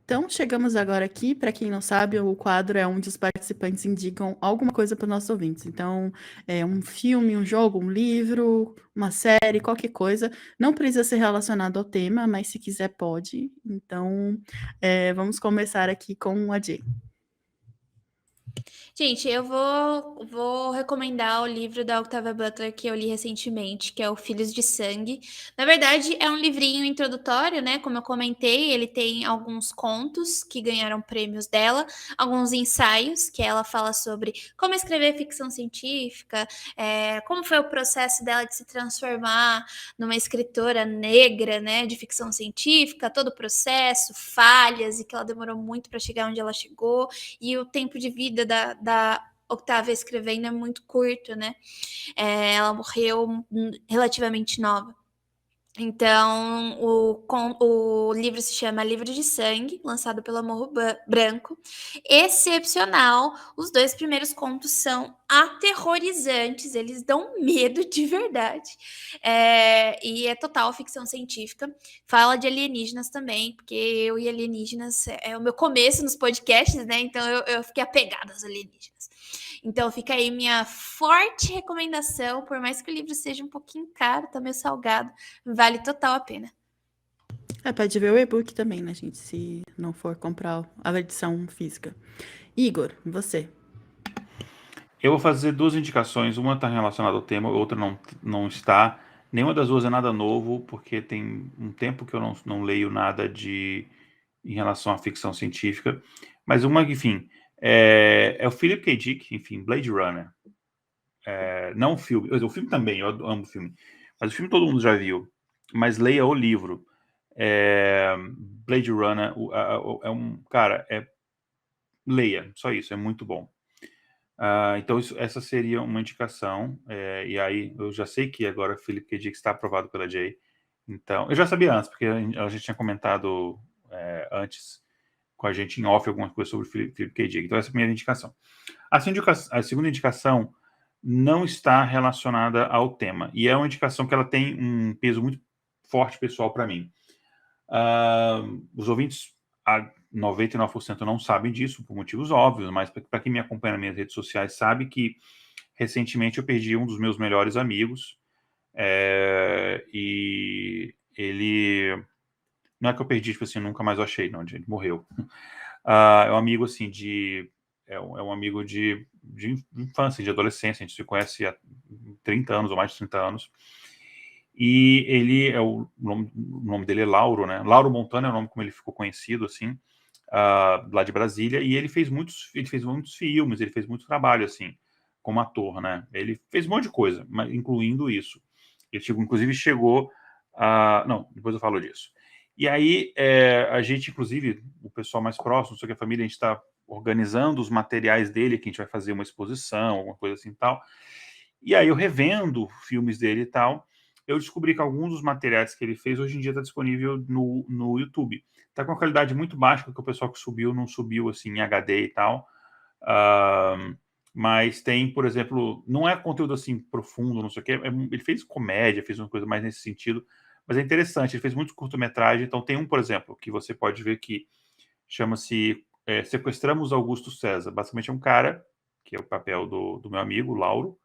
Então, chegamos agora aqui. Para quem não sabe, o quadro é onde os participantes indicam alguma coisa para os nossos ouvintes. Então, é um filme, um jogo, um livro, uma série, qualquer coisa. Não precisa ser relacionado ao tema, mas se quiser, pode. Então, vamos começar aqui com a Jay. Gente, eu vou recomendar o livro da Octavia Butler que eu li recentemente, que é o Filhos de Sangue. Na verdade, é um livrinho introdutório, né? Como eu comentei, ele tem alguns contos que ganharam prêmios dela, alguns ensaios que ela fala sobre como escrever ficção científica, como foi o processo dela de se transformar numa escritora negra, né? De ficção científica, todo o processo, falhas e que ela demorou muito para chegar onde ela chegou e o tempo de vida da Octavia escrevendo é muito curto, né? Ela morreu relativamente nova. Então, o livro se chama Livro de Sangue, lançado pelo Morro Branco. Excepcional. Os 2 primeiros contos são aterrorizantes, eles dão medo de verdade. E é total ficção científica. Fala de alienígenas também, porque eu e alienígenas é o meu começo nos podcasts, né? Então eu fiquei apegada aos alienígenas. Então fica aí minha forte recomendação, por mais que o livro seja um pouquinho caro, tá meio salgado, vale total a pena. Pode ver o e-book também, né, gente? Se não for comprar a edição física. Igor, você. Eu vou fazer 2 indicações, uma está relacionada ao tema, outra não está. Nenhuma das duas é nada novo, porque tem um tempo que eu não leio nada em relação à ficção científica. Mas uma, enfim, é o Philip K. Dick, enfim, Blade Runner. Não o filme, o filme também, eu amo o filme. Mas o filme todo mundo já viu. Mas leia o livro. Blade Runner é um. Cara, leia, só isso, é muito bom. Então, essa seria uma indicação. E aí, eu já sei que agora o Philip K. Dick está aprovado pela Jay. Então, eu já sabia antes, porque a gente tinha comentado antes com a gente em off alguma coisa sobre o Philip K. Dick. Então, essa é a primeira indicação. A segunda indicação não está relacionada ao tema. E é uma indicação que ela tem um peso muito forte pessoal para mim. Os ouvintes, 99% não sabem disso, por motivos óbvios, mas para quem me acompanha nas minhas redes sociais sabe que recentemente eu perdi um dos meus melhores amigos. E ele... Não é que eu perdi, tipo assim, nunca mais o achei, não, ele morreu. É um amigo, assim, é um amigo de infância, de adolescência, a gente se conhece há 30 anos, ou mais de 30 anos. E ele, o nome dele é Lauro, né? Lauro Montana é o nome como ele ficou conhecido, assim, lá de Brasília, e ele fez muitos filmes, ele fez muito trabalho, assim, como ator, né? Ele fez um monte de coisa, incluindo isso. Ele, inclusive, chegou a... Não, depois eu falo disso. E aí, a gente, inclusive, o pessoal mais próximo, só que a família, a gente está organizando os materiais dele, que a gente vai fazer uma exposição, alguma coisa assim e tal. E aí, eu revendo filmes dele e tal, eu descobri que alguns dos materiais que ele fez hoje em dia está disponível no YouTube. Está com uma qualidade muito baixa, porque o pessoal que subiu não subiu assim em HD e tal. Mas tem, por exemplo, não é conteúdo assim profundo, não sei o quê. Ele fez comédia, fez uma coisa mais nesse sentido, mas é interessante. Ele fez muitos curta-metragem. Então tem um, por exemplo, que você pode ver que chama-se Sequestramos Augusto César. Basicamente é um cara, que é o papel do meu amigo, Lauro.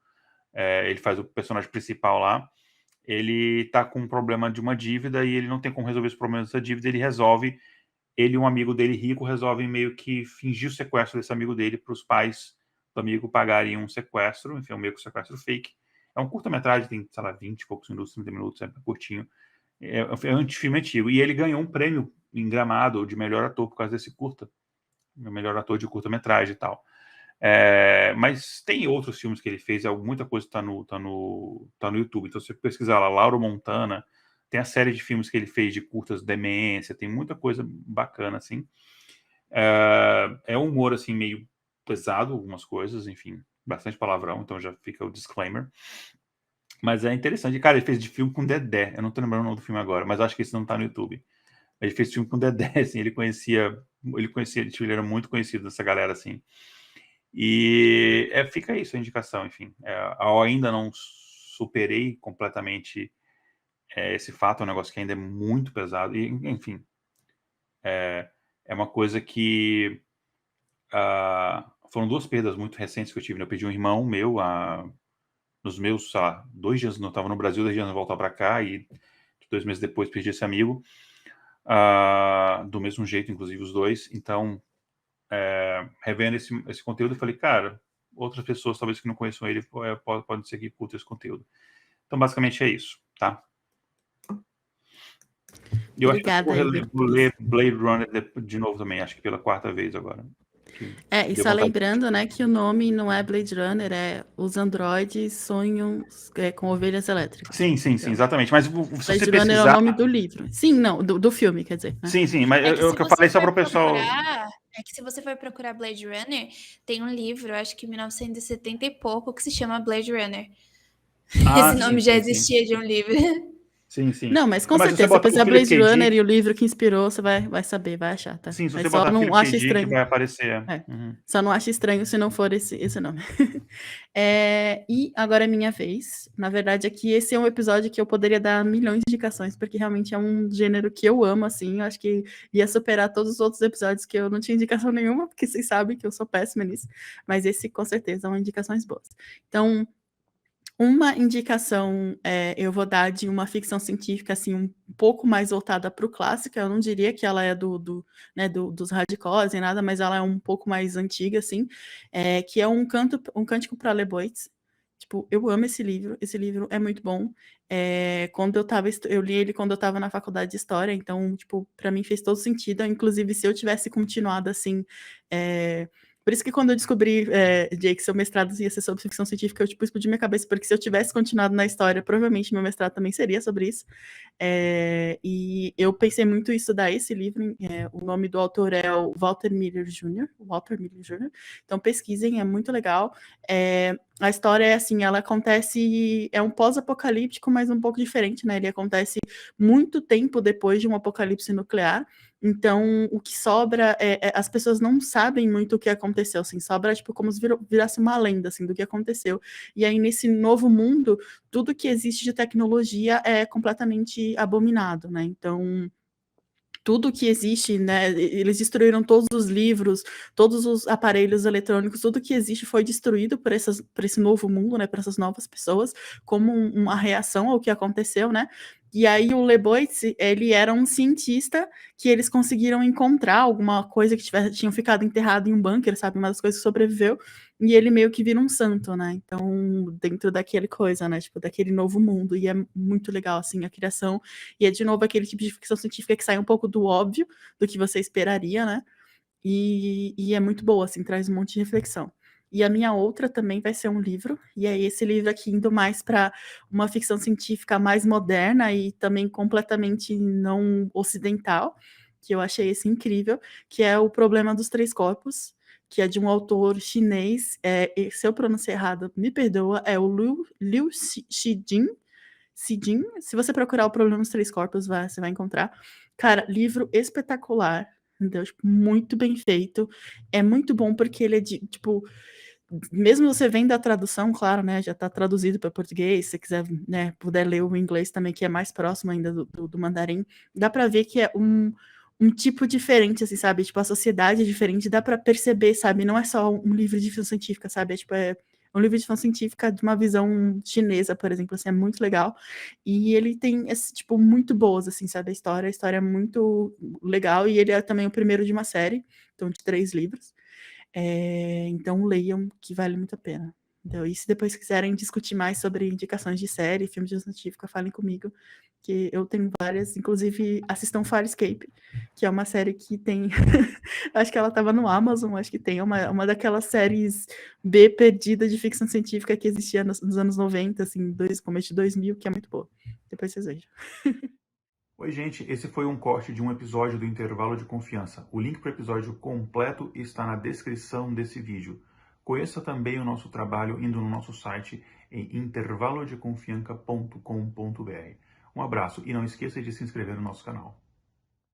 Ele faz o personagem principal lá. Ele tá com um problema de uma dívida e ele não tem como resolver os problemas dessa dívida. Ele e um amigo dele rico resolvem meio que fingir o sequestro desse amigo dele para os pais do amigo pagarem um sequestro, enfim, meio que um sequestro fake. É um curta-metragem, tem, sei lá, 20 e poucos minutos, 30 minutos, é curtinho. É um filme antigo. E ele ganhou um prêmio em Gramado de melhor ator por causa desse curta. Melhor ator de curta-metragem e tal. Mas tem outros filmes que ele fez, muita coisa tá no YouTube. Então, se você pesquisar lá, Lauro Montana, tem a série de filmes que ele fez de curtas Demência, tem muita coisa bacana, assim. É um humor, assim, meio pesado, algumas coisas, enfim, bastante palavrão, então já fica o disclaimer. Mas é interessante. Cara, ele fez de filme com Dedé, eu não tô lembrando o nome do filme agora, mas acho que esse não tá no YouTube. Ele fez filme com Dedé, assim, ele era muito conhecido dessa galera, assim. E fica isso a indicação, enfim. Eu ainda não superei completamente esse fato, é um negócio que ainda é muito pesado. E, enfim, é uma coisa que foram 2 perdas muito recentes que eu tive, né? Eu perdi um irmão meu nos meus, sei lá, 2 dias, não estava no Brasil, 2 dias não voltar para cá, e 2 meses depois perdi esse amigo, do mesmo jeito, inclusive os dois. Então, revendo esse conteúdo, eu falei, cara, outras pessoas talvez que não conheçam ele podem ser que curtam esse conteúdo. Então, basicamente é isso, tá? E eu acho que eu Obrigada, Igor. vou ler Blade Runner de novo também, acho que pela 4ª vez agora. E só lembrando, né, que o nome não é Blade Runner, é Os Androides Sonham com Ovelhas Elétricas. Sim, exatamente. Mas se Blade você Runner pesquisar... é o nome do livro. Sim, não, do filme, quer dizer. Né? Sim, mas eu falei só para o pessoal... É que se você for procurar Blade Runner, tem um livro, acho que 1970 e pouco, que se chama Blade Runner. Esse nome já existia de um livro. Sim. Não, mas com certeza, se você pesquisar Blade Runner e o livro que inspirou, você vai saber, vai achar, tá? Sim, se você mas botar só não acha estranho. vai aparecer. Só não acha estranho se não for esse nome. E agora é minha vez. Na verdade, aqui esse é um episódio que eu poderia dar milhões de indicações, porque realmente é um gênero que eu amo, assim. Eu acho que ia superar todos os outros episódios que eu não tinha indicação nenhuma, porque vocês sabem que eu sou péssima nisso. Mas esse, com certeza, é uma indicações boas. Então... uma indicação eu vou dar de uma ficção científica assim, um pouco mais voltada para o clássico. Eu não diria que ela é dos hardcores nem nada, mas ela é um pouco mais antiga, assim, que é um Cântico para Leibowitz. Tipo, eu amo esse livro é muito bom. Eu li ele quando eu estava na faculdade de História, então, tipo, para mim fez todo sentido. Inclusive, se eu tivesse continuado assim... por isso que quando eu descobri, Jake, seu mestrado ia ser sobre ficção científica, eu, tipo, explodi minha cabeça, porque se eu tivesse continuado na história, provavelmente meu mestrado também seria sobre isso. E eu pensei muito em estudar esse livro. O nome do autor é o Walter Miller Jr. Então pesquisem, é muito legal. A história é assim, ela acontece... é um pós-apocalíptico, mas um pouco diferente, né? Ele acontece muito tempo depois de um apocalipse nuclear. Então, o que sobra as pessoas não sabem muito o que aconteceu, assim, sobra, tipo, como se virasse uma lenda, assim, do que aconteceu. E aí, nesse novo mundo, tudo que existe de tecnologia é completamente abominado, né? Então... tudo que existe, né? Eles destruíram todos os livros, todos os aparelhos eletrônicos, tudo que existe foi destruído por esse novo mundo, né? Por essas novas pessoas, como uma reação ao que aconteceu, né? E aí o Leibowitz, ele era um cientista que eles conseguiram encontrar alguma coisa que tinham ficado enterrado em um bunker, sabe? Uma das coisas que sobreviveu, e ele meio que vira um santo, né? Então, dentro daquele coisa, né? Tipo, daquele novo mundo. E é muito legal, assim, a criação. E é, de novo, aquele tipo de ficção científica que sai um pouco do óbvio, do que você esperaria, né? E é muito boa, assim, traz um monte de reflexão. E a minha outra também vai ser um livro, e é esse livro aqui indo mais para uma ficção científica mais moderna e também completamente não ocidental, que eu achei esse incrível, que é O Problema dos Três Corpos, que é de um autor chinês, se eu pronunciar errado, me perdoa, é o Liu Xijin. Se você procurar O Problema dos Três Corpos, você vai encontrar. Cara, livro espetacular, entendeu? Tipo, muito bem feito. É muito bom porque ele é tipo, mesmo você vendo a tradução, claro, né, já está traduzido para português, se você quiser, né, puder ler o inglês também, que é mais próximo ainda do mandarim, dá para ver que é um tipo diferente, assim, sabe? Tipo, a sociedade é diferente, dá para perceber, sabe? Não é só um livro de ficção científica, sabe? É um livro de ficção científica de uma visão chinesa, por exemplo, assim, é muito legal. E ele tem, tipo, muito boas, assim, sabe? A história é muito legal, e ele é também o primeiro de uma série, então, de 3 livros. Então leiam, que vale muito a pena. Então, e se depois quiserem discutir mais sobre indicações de série, filmes de ficção científica, falem comigo, que eu tenho várias, inclusive assistam Farscape, que é uma série que tem, acho que ela estava no Amazon, acho que tem uma daquelas séries B perdida de ficção científica que existia nos anos 90, assim, começo de 2000, que é muito boa. Depois vocês vejam. Oi, gente, esse foi um corte de um episódio do Intervalo de Confiança. O link para o episódio completo está na descrição desse vídeo. Conheça também o nosso trabalho indo no nosso site em intervalodeconfianca.com.br. Um abraço e não esqueça de se inscrever no nosso canal.